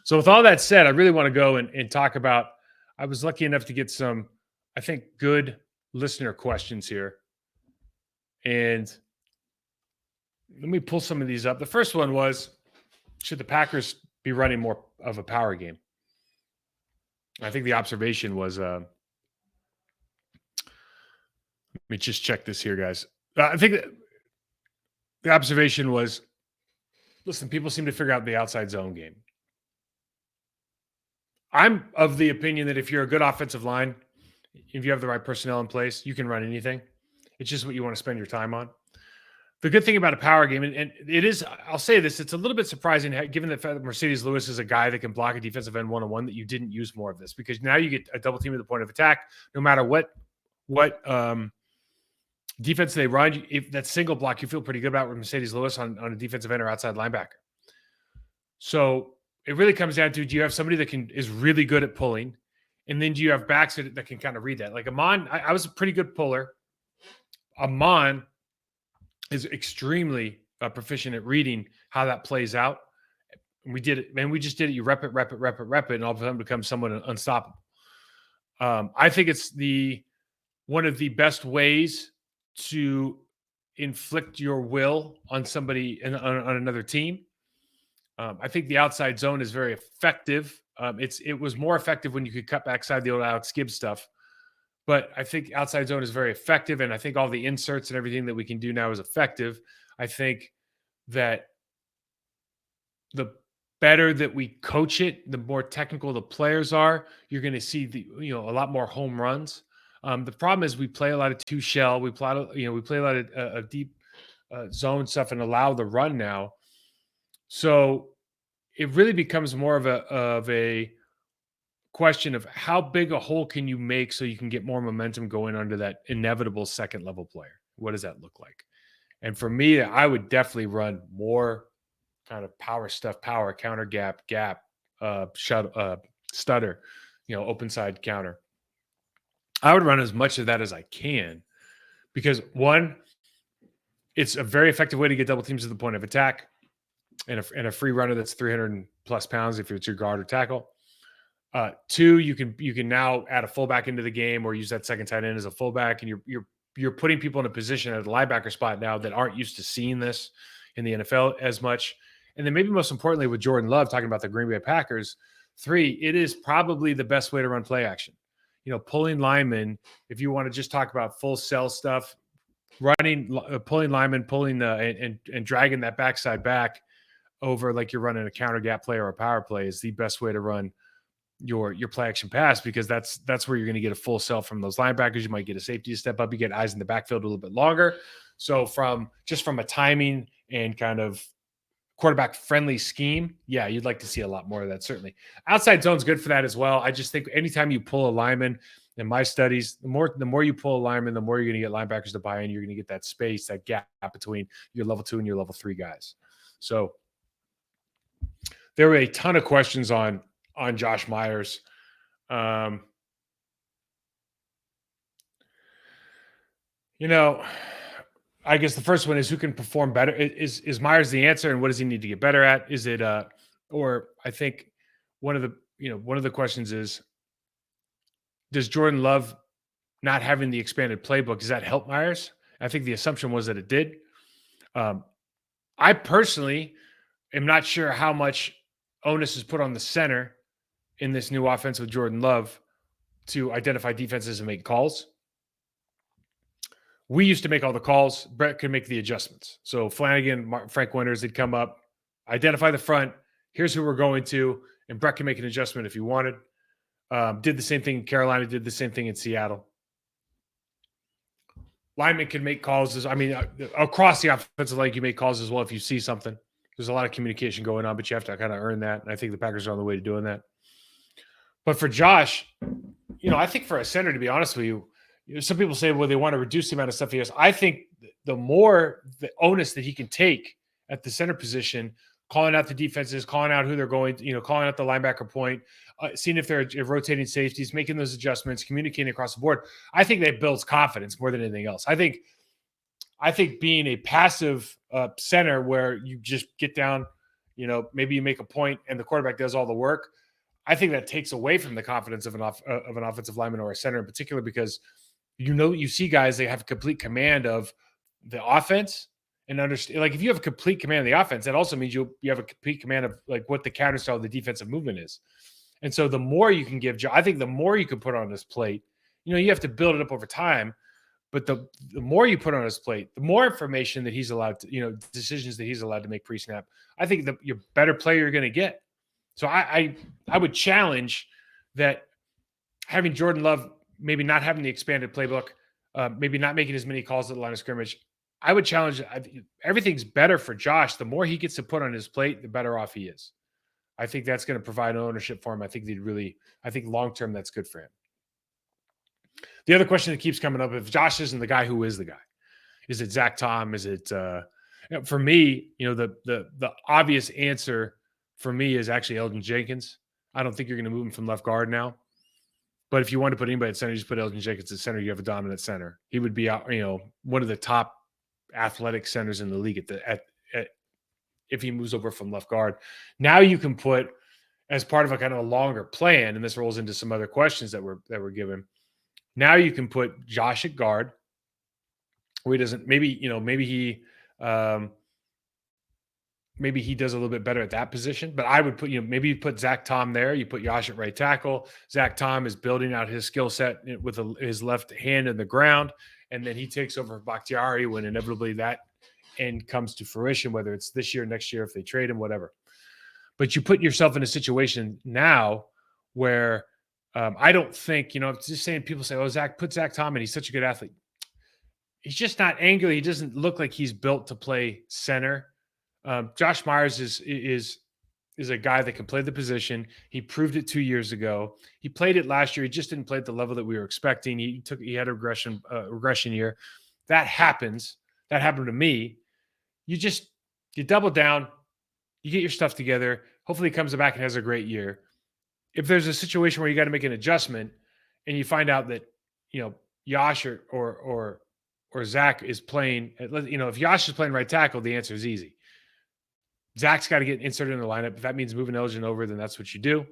So with all that said, I really want to go and talk about. I was lucky enough to get some, I think, good listener questions here, and let me pull some of these up. The first one was, should the Packers be running more of a power game? I think the observation was, let me just check this here, guys. I think the observation was, listen, people seem to figure out the outside zone game. I'm of the opinion that if you're a good offensive line, if you have the right personnel in place, you can run anything. It's just what you want to spend your time on. The good thing about a power game, and it is, I'll say this, it's a little bit surprising, given the fact that Mercedes Lewis is a guy that can block a defensive end one-on-one, that you didn't use more of this, because now you get a double team at the point of attack. No matter what defense they run, if that single block you feel pretty good about with Mercedes Lewis on a defensive end or outside linebacker. So it really comes down to, do you have somebody that is really good at pulling? And then do you have backs that can kind of read that? Like Amon, I was a pretty good puller. Amon is extremely proficient at reading how that plays out. We did it, man. We just did it. You rep it, and all of a sudden becomes someone unstoppable. I think it's one of the best ways to inflict your will on somebody on another team. I think the outside zone is very effective. It was more effective when you could cut backside the old Alex Gibbs stuff. But I think outside zone is very effective, and I think all the inserts and everything that we can do now is effective. I think that the better that we coach it, the more technical the players are, you're going to see a lot more home runs. The problem is we play a lot of two shell. We play a lot of deep zone stuff and allow the run now. So it really becomes more of a question of how big a hole can you make so you can get more momentum going under that inevitable second level player. What does that look like? And for me, I would definitely run more kind of power stuff, power, counter, gap, stutter, open side counter. I would run as much of that as I can, because one, it's a very effective way to get double teams at the point of attack, and a free runner that's 300 plus pounds if it's your guard or tackle. Two, you can now add a fullback into the game, or use that second tight end as a fullback, and you're putting people in a position at the linebacker spot now that aren't used to seeing this in the NFL as much. And then maybe most importantly, with Jordan Love, talking about the Green Bay Packers, three, it is probably the best way to run play action. Pulling linemen, if you want to just talk about full cell stuff, pulling linemen, and dragging that backside back over like you're running a counter gap play or a power play is the best way to run your play action pass, because that's where you're going to get a full cell from those linebackers. You might get a safety to step up. You get eyes in the backfield a little bit longer. So from a timing and kind of quarterback friendly scheme, yeah, you'd like to see a lot more of that. Certainly outside zone's good for that as well. I just think anytime you pull a lineman, in my studies, the more you pull a lineman, the more you're going to get linebackers to buy in. You're going to get that space, that gap between your level 2 and your level 3 guys. So there were a ton of questions on Josh Myers. I guess the first one is, who can perform better? Is Myers the answer, and what does he need to get better at? Is it or I think one of the questions is, does Jordan Love not having the expanded playbook, does that help Myers? I think the assumption was that it did. I personally am not sure how much onus is put on the center in this new offense with Jordan Love to identify defenses and make calls. We used to make all the calls. Brett could make the adjustments. So Flanagan, Frank Winters, they'd come up, identify the front. Here's who we're going to, and Brett can make an adjustment if he wanted. Did the same thing in Carolina. Did the same thing in Seattle. Linemen can make calls. Across the offensive line, you make calls as well if you see something. There's a lot of communication going on, but you have to kind of earn that. And I think the Packers are on the way to doing that. But for Josh, I think for a center, to be honest with you, some people say, well, they want to reduce the amount of stuff he has. I think the more the onus that he can take at the center position, calling out the defenses, calling out who they're going, calling out the linebacker point, seeing if they're rotating safeties, making those adjustments, communicating across the board, I think that builds confidence more than anything else. I think being a passive center where you just get down, maybe you make a point and the quarterback does all the work. I think that takes away from the confidence of an offensive lineman or a center in particular, because you see guys, they have complete command of the offense and understand. Like if you have a complete command of the offense, that also means you have a complete command of like what the counter style of the defensive movement is. And so the more you can give, I think the more you can put on his plate, you have to build it up over time. But the more you put on his plate, the more information that he's allowed to, decisions that he's allowed to make pre-snap, I think the you're better player you're going to get. So I would challenge that having Jordan Love maybe not having the expanded playbook, maybe not making as many calls at the line of scrimmage. I would challenge everything's better for Josh. The more he gets to put on his plate, the better off he is. I think that's going to provide ownership for him. I think long term that's good for him. The other question that keeps coming up: if Josh isn't the guy, who is the guy? Is it Zach Tom? Is it for me? The obvious answer for me is actually Elgin Jenkins. I don't think you're going to move him from left guard now. But if you want to put anybody at center, you just put Elgin Jenkins at center. You have a dominant center. He would be, one of the top athletic centers in the league if he moves over from left guard. Now you can put, as part of a kind of a longer plan, and this rolls into some other questions that were given. Now you can put Josh at guard, where he doesn't. Maybe he does a little bit better at that position, but I would put, maybe you put Zach Tom there. You put Josh at right tackle. Zach Tom is building out his skill set with his left hand in the ground, and then he takes over Bakhtiari when inevitably that end comes to fruition, whether it's this year, next year, if they trade him, whatever. But you put yourself in a situation now where I don't think, just saying, people say, oh, put Zach Tom in. He's such a good athlete. He's just not angular. He doesn't look like he's built to play center. Josh Myers is a guy that can play the position. He proved it 2 years ago. He played it last year. He just didn't play at the level that we were expecting. He had a regression year. That happens. That happened to me. You double down. You get your stuff together. Hopefully he comes back and has a great year. If there's a situation where you got to make an adjustment and you find out that, Josh or Zach is playing, if Josh is playing right tackle, the answer is easy. Zach's got to get inserted in the lineup. If that means moving Elgin over, then that's what you do.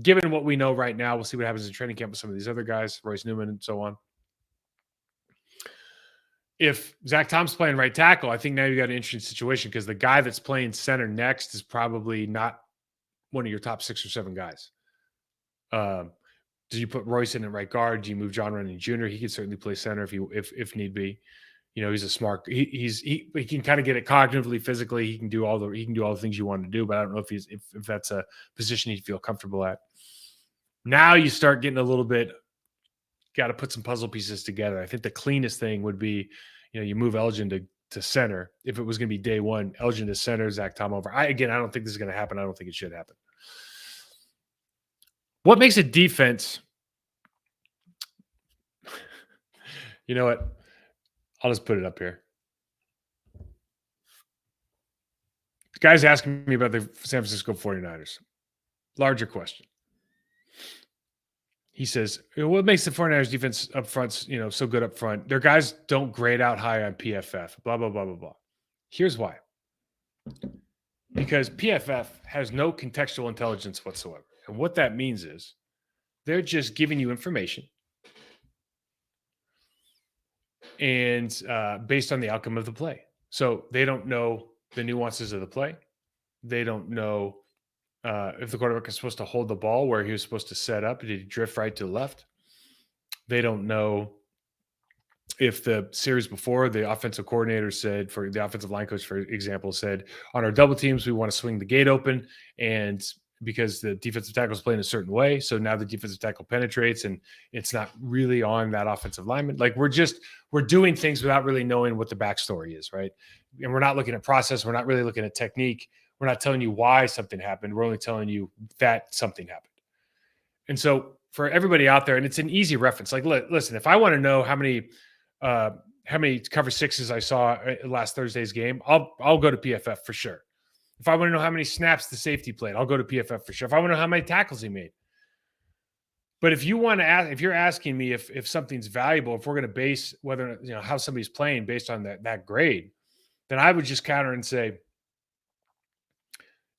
Given what we know right now, we'll see what happens in training camp with some of these other guys, Royce Newman and so on. If Zach Tom's playing right tackle, I think now you got an interesting situation, because the guy that's playing center next is probably not one of your top 6 or 7 guys. Do you put Royce in at right guard? Do you move John Running Jr.? He could certainly play center if need be. He's a smart. He can kind of get it cognitively, physically. He can do all the things you want to do. But I don't know if that's a position he'd feel comfortable at. Now you start getting a little bit. Got to put some puzzle pieces together. I think the cleanest thing would be, you move Elgin to center. If it was going to be day one, Elgin to center, Zach Tom over. I don't think this is going to happen. I don't think it should happen. What makes a defense? You know what? I'll just put it up here. The guy's asking me about the San Francisco 49ers. Larger question. He says, what makes the 49ers defense up front, so good up front? Their guys don't grade out high on PFF, blah, blah, blah, blah, blah. Here's why. Because PFF has no contextual intelligence whatsoever. And what that means is they're just giving you information and based on the outcome of the play. So they don't know the nuances of the play. They don't know if the quarterback is supposed to hold the ball where he was supposed to set up. Did he drift right to left? They don't know if the series before, the offensive coordinator said, for the offensive line coach, for example, said, on our double teams, we want to swing the gate open, and because the defensive tackle is playing a certain way, so now the defensive tackle penetrates, and it's not really on that offensive lineman. Like we're doing things without really knowing what the backstory is, right? And we're not looking at process. We're not really looking at technique. We're not telling you why something happened. We're only telling you that something happened. And so for everybody out there, and it's an easy reference. Like, listen, if I want to know how many cover 6s I saw last Thursday's game, I'll go to PFF for sure. If I want to know how many snaps the safety played, I'll go to PFF for sure. If I want to know how many tackles he made. But if you want to ask, if you're asking me if something's valuable, if we're going to base whether, how somebody's playing based on that grade, then I would just counter and say,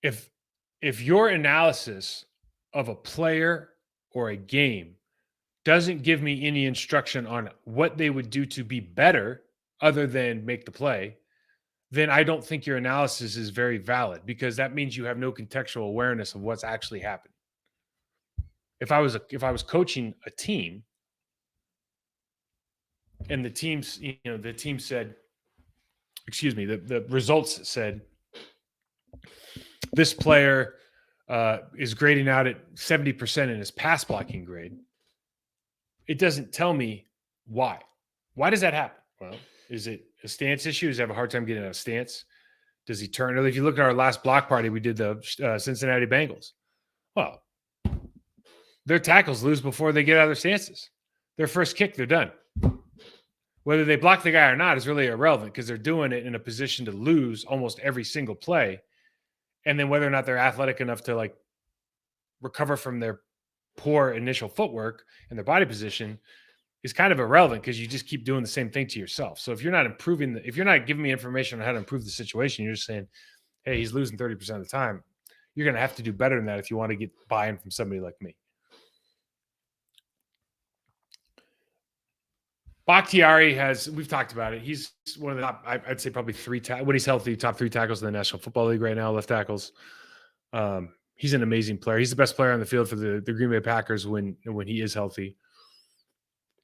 if your analysis of a player or a game doesn't give me any instruction on what they would do to be better other than make the play, then I don't think your analysis is very valid, because that means you have no contextual awareness of what's actually happening. If I was coaching a team and the team said, excuse me, the results said this player is grading out at 70% in his pass blocking grade, it doesn't tell me why. Why does that happen? Well, is it a stance issue? Does he have a hard time getting out of stance? Does he turn? If you look at our last block party, we did the Cincinnati Bengals. Well, their tackles lose before they get out of their stances. Their first kick, they're done. Whether they block the guy or not is really irrelevant, because they're doing it in a position to lose almost every single play. And then whether or not they're athletic enough to like recover from their poor initial footwork and their body position is kind of irrelevant, because you just keep doing the same thing to yourself. So if you're not improving, if you're not giving me information on how to improve the situation, you're just saying, hey, he's losing 30% of the time. You're going to have to do better than that if you want to get buy-in from somebody like me. Bakhtiari we've talked about it. He's one of the top, I'd say probably when he's healthy, top 3 tackles in the National Football League right now, left tackles. He's an amazing player. He's the best player on the field for the Green Bay Packers when he is healthy.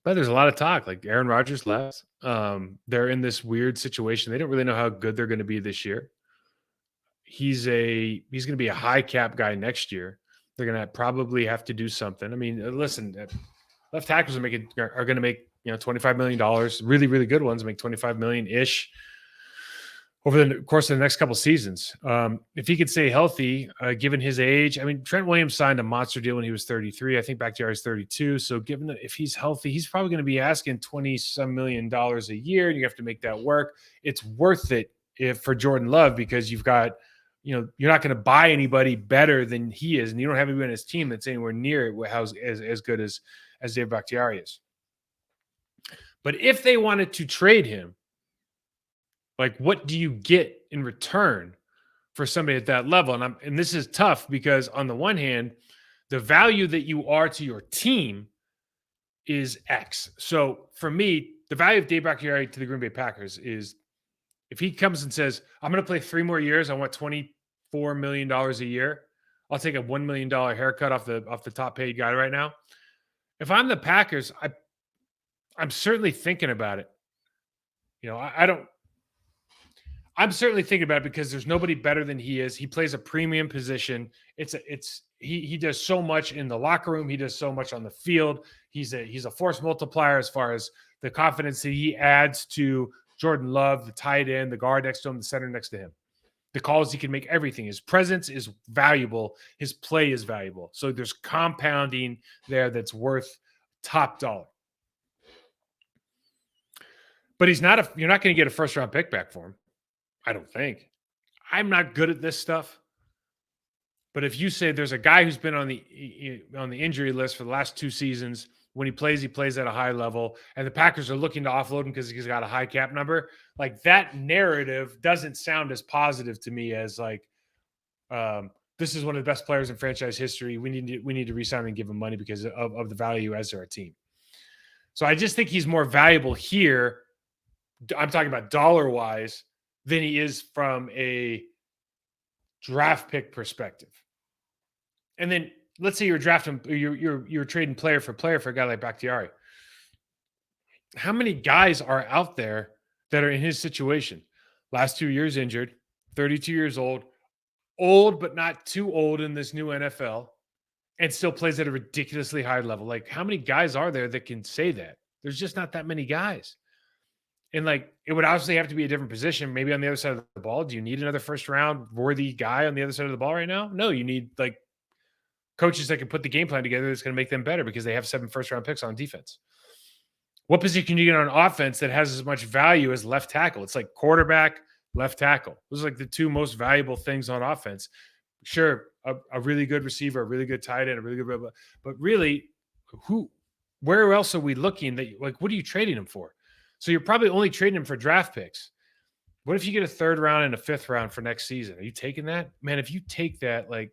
But there's a lot of talk, like Aaron Rodgers left. They're in this weird situation. They don't really know how good they're going to be this year. He's going to be a high cap guy next year. They're going to probably have to do something. I mean, listen, left tackles are going to make $25 million. Really, really good ones make $25 million ish over the course of the next couple seasons. If he could stay healthy, given his age. I mean, Trent Williams signed a monster deal when he was 33. I think Bakhtiari is 32. So given that, if he's healthy, he's probably going to be asking $20-some million a year, and you have to make that work. It's worth it for Jordan Love, because you've got, you're not going to buy anybody better than he is, and you don't have anybody on his team that's anywhere near as good as Dave Bakhtiari is. But if they wanted to trade him, like, what do you get in return for somebody at that level? And this is tough, because on the one hand, the value that you are to your team is X. So for me, the value of Dave Bakhtiari to the Green Bay Packers is, if he comes and says, I'm going to play 3 more years, I want $24 million a year, I'll take a $1 million haircut off the top paid guy right now. If I'm the Packers, I'm certainly thinking about it. I'm certainly thinking about it, because there's nobody better than he is. He plays a premium position. He does so much in the locker room. He does so much on the field. He's a force multiplier as far as the confidence that he adds to Jordan Love, the tight end, the guard next to him, the center next to him. The calls he can make, everything. His presence is valuable. His play is valuable. So there's compounding there that's worth top dollar. But you're not going to get a first-round pick back for him. I don't think. I'm not good at this stuff. But if you say there's a guy who's been on the injury list for the last 2 seasons, when he plays at a high level, and the Packers are looking to offload him because he's got a high cap number, like, that narrative doesn't sound as positive to me as like, this is one of the best players in franchise history. We need to re-sign him and give him money because of the value as our team. So I just think he's more valuable here. I'm talking about dollar-wise than he is from a draft pick perspective. And then let's say you're drafting, you're trading player for a guy like Bakhtiari. How many guys are out there that are in his situation? Last 2 years injured, 32 years old but not too old in this new NFL, and still plays at a ridiculously high level. Like, how many guys are there that can say that? There's just not that many guys. And like, it would obviously have to be a different position, maybe on the other side of the ball. Do you need another first round worthy guy on the other side of the ball right now? No, you need like coaches that can put the game plan together that's going to make them better, because they have 7 first round picks on defense. What position can you get on offense that has as much value as left tackle? It's like quarterback, left tackle. Those are like the 2 most valuable things on offense. Sure, a really good receiver, a really good tight end, a really good, but really, where else are we looking? That, like, what are you trading him for? So you're probably only trading him for draft picks. What if you get a third round and a fifth round for next season? Are you taking that? Man, if you take that, like,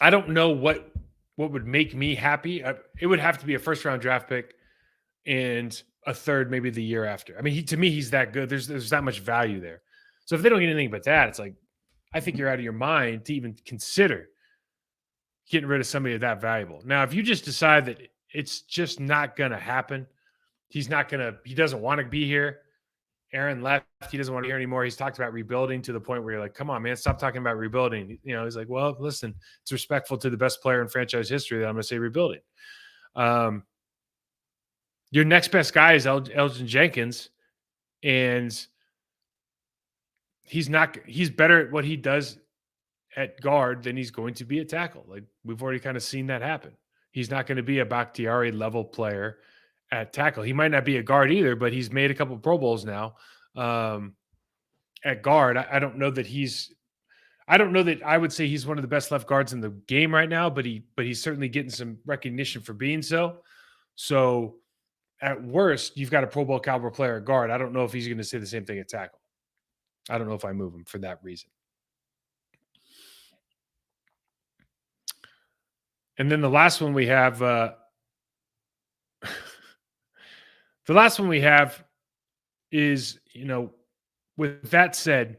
I don't know what would make me happy. It would have to be a first round draft pick and a third maybe the year after. I mean, to me, he's that good. There's that much value there. So if they don't get anything but that, it's like I think you're out of your mind to even consider getting rid of somebody that valuable. Now, if you just decide that it's just not going to happen, he doesn't want to be here. Aaron left. He doesn't want to hear anymore. He's talked about rebuilding to the point where you're like, come on, man, stop talking about rebuilding. He's like, well, listen, it's respectful to the best player in franchise history that I'm going to say rebuilding. Your next best guy is Elgin Jenkins, and he's better at what he does at guard than he's going to be at tackle. Like, we've already kind of seen that happen. He's not going to be a Bakhtiari level player at tackle. He might not be a guard either, but he's made a couple Pro Bowls now. At guard, I don't know that I would say he's one of the best left guards in the game right now, but he's certainly getting some recognition for being so. So at worst, you've got a Pro Bowl caliber player at guard. I don't know if he's going to say the same thing at tackle. I don't know if I move him for that reason. And then the last one we have, is, with that said,